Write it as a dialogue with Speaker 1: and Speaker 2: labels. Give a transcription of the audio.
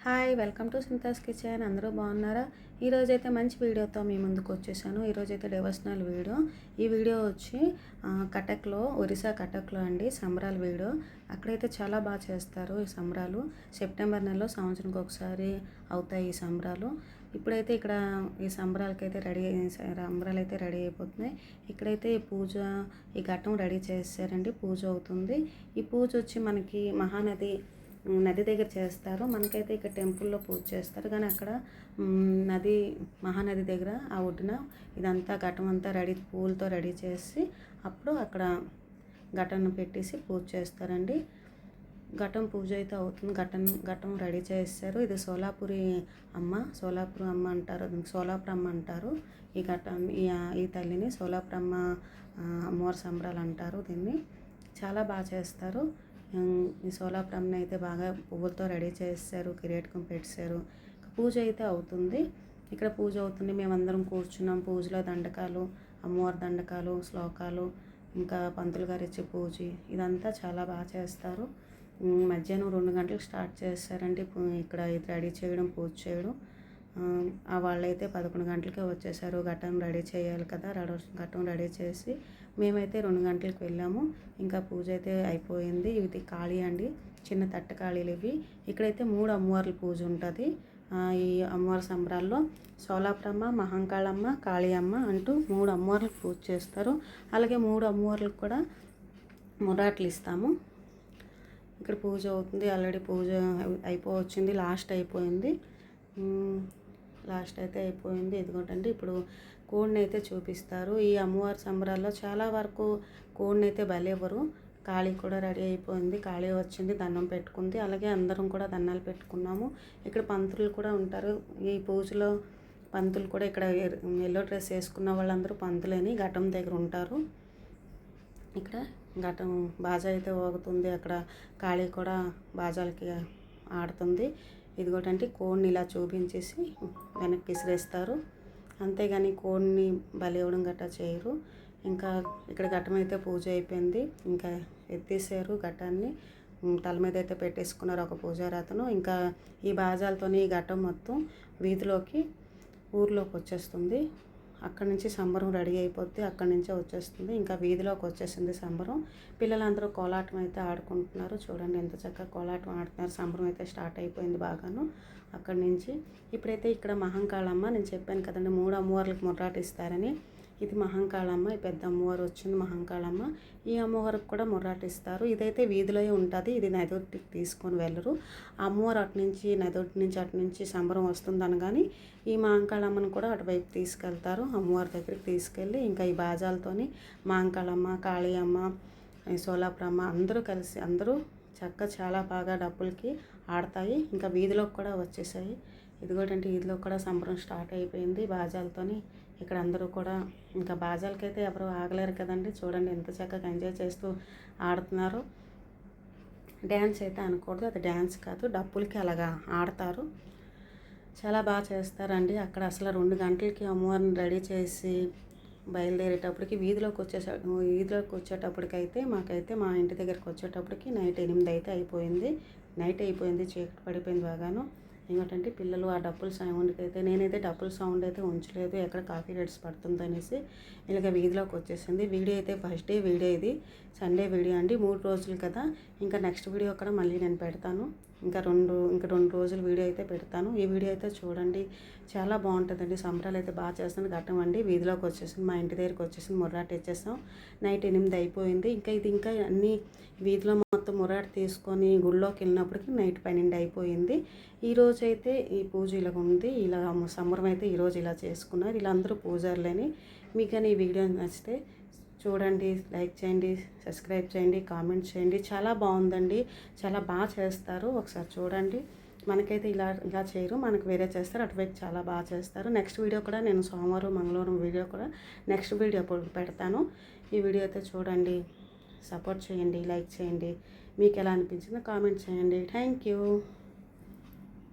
Speaker 1: Hi, welcome to Sintha's kitchen. అందరూ బాగున్నారా? ఈరోజైతే మంచి వీడియోతో మీ ముందుకు వచ్చేసాను. ఈరోజైతే డివోషనల్ వీడియో. ఈ వీడియో వచ్చి కటక్లో, ఒరిస్సా కటక్లో అండి సంబరాల వీడియో. అక్కడైతే చాలా బాగా చేస్తారు ఈ సంబరాలు. సెప్టెంబర్ నెలలో సంవత్సరానికి ఒకసారి అవుతాయి ఈ సంబరాలు. ఇప్పుడైతే ఇక్కడ ఈ సంబరాలకైతే సంబరాలు అయితే రెడీ అయిపోతున్నాయి. ఇక్కడైతే పూజ, ఈ ఘట్టం రెడీ చేశారండి. పూజ అవుతుంది. ఈ పూజ వచ్చి మనకి నది దగ్గర చేస్తారు. మనకైతే ఇక్కడ టెంపుల్లో పూజ చేస్తారు, కానీ అక్కడ మహానది దగ్గర ఆ ఒడ్డున ఇదంతా ఘటం అంతా పూలతో రెడీ చేసి అప్పుడు అక్కడ ఘటను పెట్టేసి పూజ చేస్తారండి. ఘటం పూజ అయితే అవుతుంది. ఘటం రెడీ చేస్తారు. ఇది సోలాపురం అమ్మ అంటారు, సోలాపురం అమ్మ అంటారు. ఈ ఘటం ఈ తల్లిని సోలాపురమ్మ అమ్మవారి సంబరాలు అంటారు. దీన్ని చాలా బాగా చేస్తారు. ఈ సోలాపురంని అయితే బాగా పువ్వులతో రెడీ చేస్తారు, కిరీటకం పెట్టారు. పూజ అయితే అవుతుంది. ఇక్కడ పూజ అవుతుంది, మేమందరం కూర్చున్నాం. పూజలో దండకాలు, అమ్మవారి దండకాలు, శ్లోకాలు, ఇంకా పంతులు గారు ఇచ్చే పూజ, ఇదంతా చాలా బాగా చేస్తారు. మధ్యాహ్నం 2 గంటలకు స్టార్ట్ చేస్తారండి ఇక్కడ ఇది రెడీ చేయడం, పూజ చేయడం. వాళ్ళైతే 11 గంటలకే వచ్చేసారు. ఘటం రెడీ చేయాలి కదా, ఘటం రెడీ చేసి మేమైతే 2 గంటలకు వెళ్ళాము. ఇంకా పూజ అయితే అయిపోయింది. ఇది ఖాళీ అండి, చిన్న తట్ట ఖాళీలు ఇవి. ఇక్కడైతే 3 అమ్మవార్ల పూజ ఉంటుంది. ఈ అమ్మవారి సంబరాల్లో సోలాపురమ్మ, మహంకాళమ్మ, కాళీయమ్మ అంటూ 3 అమ్మవార్లకు పూజ చేస్తారు. అలాగే 3 అమ్మవార్లకు కూడా మురాట్లు ఇస్తాము. ఇక్కడ పూజ అవుతుంది. ఆల్రెడీ పూజ అయిపోవచ్చింది, లాస్ట్ అయితే అయిపోయింది. ఇదిగోటండి ఇప్పుడు కోడిని అయితే చూపిస్తారు. ఈ అమ్మవారి సంబరాల్లో చాలా వరకు కోడిని అయితే బలేవరు. కాళీ కూడా రెడీ అయిపోయింది, కాళీ వచ్చింది, దండం పెట్టుకుంది. అలాగే అందరం కూడా దండాలు పెట్టుకున్నాము. ఇక్కడ పంతులు కూడా ఉంటారు. ఈ పూజలో పంతులు కూడా ఇక్కడ ఎల్లో డ్రెస్ వేసుకున్న వాళ్ళందరూ పంతులని ఘటం దగ్గర ఉంటారు. ఇక్కడ ఘటం బాజా అయితే ఊగుతుంది. అక్కడ కాళీ కూడా బాజాలకి ఆడుతుంది. ఇదిగోటంటే కోడిని ఇలా చూపించేసి వెనక్కి విసిరేస్తారు. అంతేగాని కోడిని బలి ఇవ్వడం గట్టా చేయరు. ఇంకా ఇక్కడ ఘట్టం అయితే పూజ అయిపోయింది. ఇంకా ఎత్తేసారు ఘటాన్ని, తల మీద అయితే పెట్టేసుకున్నారు ఒక పూజారి అతను. ఇంకా ఈ బాజాలతోని ఈ ఘట్టం మొత్తం ఊర్లోకి వచ్చేస్తుంది. అక్కడి నుంచి సంబరం రెడీ అయిపోద్ది, అక్కడి నుంచే వచ్చేస్తుంది. ఇంకా వీధిలోకి వచ్చేసింది సంబరం. పిల్లలందరూ కోలాటం అయితే ఆడుకుంటున్నారు. చూడండి ఎంత చక్కగా కోలాటం ఆడుతున్నారు. సంబరం అయితే స్టార్ట్ అయిపోయింది బాగాను అక్కడి నుంచి. ఇప్పుడైతే ఇక్కడ మహంకాళమ్మ, నేను చెప్పాను కదండి 3 అమ్మవార్లకు ముర్రాట ఇస్తారని. ఇది మహంకాళమ్మ, ఈ పెద్ద అమ్మవారు వచ్చింది మహంకాళమ్మ. ఈ అమ్మవారికి కూడా ముర్రాట ఇస్తారు. ఇదైతే వీధిలో ఉంటుంది, ఇది నదొట్టికి తీసుకొని వెళ్ళరు. ఆ అమ్మవారు అటు నుంచి సంబరం వస్తుంది అనగాని ఈ మహంకాళమ్మను కూడా అటువైపు తీసుకెళ్తారు. అమ్మవారి దగ్గరికి తీసుకెళ్ళి ఇంకా ఈ బాజాలతోని మహంకాళమ్మ, కాళీయమ్మ, సోలాపురమ్మ అందరూ చాలా బాగా డప్పులకి ఆడతాయి. ఇంకా వీధిలోకి కూడా వచ్చేసాయి. ఇదిగోటంటే వీధిలో కూడా సంబరం స్టార్ట్ అయిపోయింది బాజాలతోని. ఇక్కడ అందరూ కూడా ఇంకా బాజాలకైతే ఎవరు ఆగలేరు కదండి. చూడండి ఎంత చక్కగా ఎంజాయ్ చేస్తూ ఆడుతున్నారు. డ్యాన్స్ అయితే అనకూడదు, అది డ్యాన్స్ కాదు, డప్పులకి అలాగా ఆడతారు. చాలా బాగా చేస్తారండి. అక్కడ అసలు 2 గంటలకి అమ్మవారిని రెడీ చేసి బయలుదేరేటప్పటికి వీధిలోకి వచ్చేటప్పటికైతే మాకైతే మా ఇంటి దగ్గరికి వచ్చేటప్పటికి నైట్ 8 అయితే అయిపోయింది. చీకటి పడిపోయింది బాగాను. ఏంటంటే పిల్లలు ఆ డప్పుల సౌండ్కి అయితే, నేనైతే డప్పుల సౌండ్ అయితే ఉంచలేదు, ఎక్కడ కాఫీ రేట్స్ పడుతుంది అనేసి ఇలాగ వీధిలోకి వచ్చేసింది. వీడియో అయితే ఫస్ట్ డే వీడియో, ఇది సండే వీడియో అండి. 3 రోజులు కదా, ఇంకా నెక్స్ట్ వీడియో కూడా మళ్ళీ నేను పెడతాను. ఇంకా 2 రోజులు వీడియో అయితే పెడతాను. ఈ వీడియో అయితే చూడండి, చాలా బాగుంటుందండి. సంబరాలు అయితే బాగా చేస్తుంది. ఘట్టం అండి వీధిలోకి వచ్చేసింది, మా ఇంటి దగ్గరికి వచ్చేసింది. ముర్రాట ఇచ్చేసాం. నైట్ 8 అయిపోయింది. ఇంకా అన్ని వీధిలో మొత్తం ముర్రాట తీసుకొని గుళ్ళోకి వెళ్ళినప్పటికీ నైట్ 12 అయిపోయింది. ఈరోజు అయితే ఈ పూజ ఇలా ఉంది. ఇలా సంబరం అయితే ఈరోజు ఇలా చేసుకున్నారు. ఇలా అందరూ పూజారులని. మీకు కానీ ఈ వీడియో నచ్చితే చూడండి, లైక్ చేయండి, సబ్స్క్రైబ్ చేయండి, కామెంట్ చేయండి. చాలా బాగుందండి, చాలా బాగా చేస్తారు. ఒకసారి చూడండి. మనకైతే ఇలా చేయరు, మనకు వేరే చేస్తారు. అటువైపు చాలా బాగా చేస్తారు. నెక్స్ట్ వీడియో కూడా నేను సోమవారం, మంగళవారం వీడియో కూడా నెక్స్ట్ వీడియో పెడతాను. ఈ వీడియో అయితే చూడండి, సపోర్ట్ చేయండి, లైక్ చేయండి. మీకు ఎలా అనిపించిందో కామెంట్ చేయండి. Thank you.